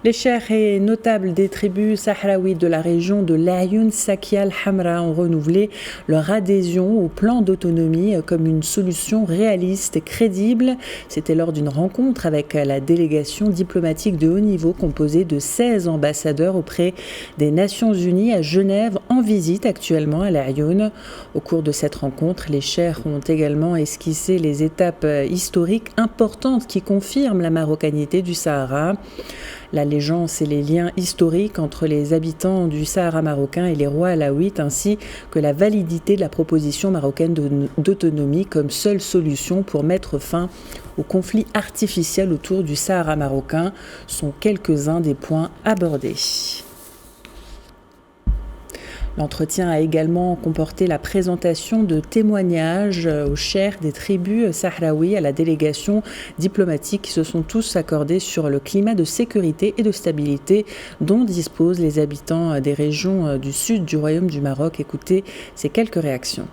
Les cheikhs et notables des tribus sahraouites de la région de l'Ayoun Sakia al-Hamra ont renouvelé leur adhésion au plan d'autonomie comme une solution réaliste et crédible. C'était lors d'une rencontre avec la délégation diplomatique de haut niveau composée de 16 ambassadeurs auprès des Nations Unies à Genève en visite actuellement à l'Ayoun. Au cours de cette rencontre, les cheikhs ont également esquissé les étapes historiques importantes qui confirment la marocanité du Sahara. L'allégeance et les liens historiques entre les habitants du Sahara marocain et les rois alaouites, ainsi que la validité de la proposition marocaine d'autonomie comme seule solution pour mettre fin au conflit artificiel autour du Sahara marocain, sont quelques-uns des points abordés. L'entretien a également comporté la présentation de témoignages aux cheikhs des tribus sahraouis à la délégation diplomatique qui se sont tous accordés sur le climat de sécurité et de stabilité dont disposent les habitants des régions du sud du Royaume du Maroc. Écoutez ces quelques réactions.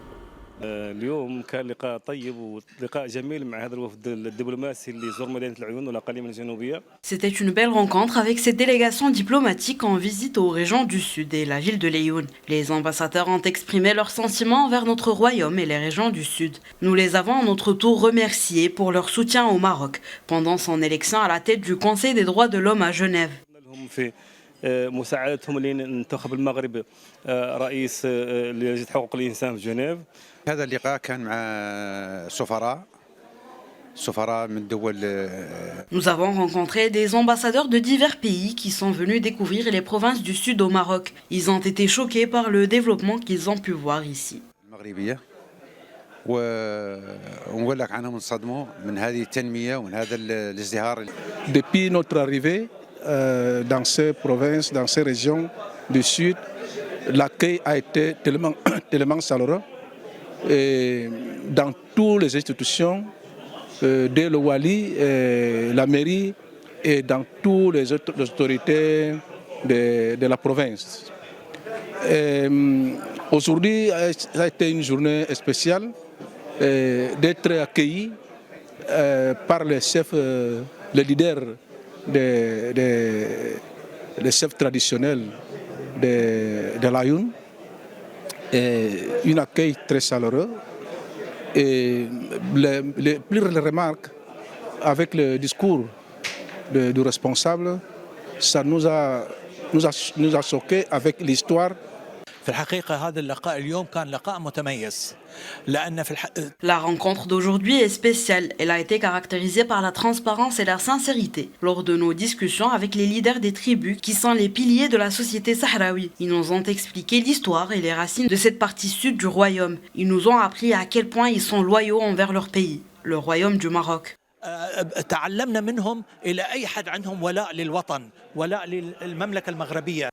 اليوم كان لقاء طيب ولقاء جميل مع هذا الوفد الدبلوماسي اللي زار مدينة العيون والأقاليم الجنوبية. C'était une belle rencontre avec cette délégation diplomatique en visite aux régions du Sud et la ville de l'Ayoun. Les ambassadeurs ont exprimé leurs sentiments envers notre royaume et les régions du Sud. Nous les avons à notre tour remerciés pour leur soutien au Maroc pendant son élection à la tête du Conseil des droits de l'homme à Genève. مساعدتهم لانتخاب المغرب رئيس لجنة حقوق الإنسان في جنيف. هذا اللقاء كان مع سفراء من دول. Nous avons rencontré des ambassadeurs de divers pays qui sont venus découvrir les provinces du Sud au Maroc. Ils ont été choqués par le développement qu'ils ont pu voir ici. المغربية ونقول لك عنهم انصدموا من هذه التنمية ومن هذا الازدهار. Depuis notre arrivée dans ces provinces, dans ces régions du Sud, l'accueil a été tellement chaleureux. Et dans toutes les institutions, dès le Wali, la mairie et dans toutes les autorités de la province. Aujourd'hui, ça a été une journée spéciale d'être accueilli par les chefs, les leaders des chefs traditionnels de l'Ayoun. Un accueil très chaleureux et les plus remarques avec le discours du responsable, ça nous a choqué avec l'histoire. في الحقيقة هذا اللقاء اليوم كان لقاء متميز لأن في La rencontre d'aujourd'hui est spéciale. Elle a été caractérisée par la transparence et la sincérité. Lors de nos discussions avec les leaders des tribus qui sont les piliers de la société sahraoui, ils nous ont expliqué l'histoire et les racines de cette partie sud du royaume. Ils nous ont appris à quel point ils sont loyaux envers leur pays, le royaume du Maroc. تعلمنا منهم إلى أي حد عندهم ولاء للوطن ولاء للمملكة المغربية.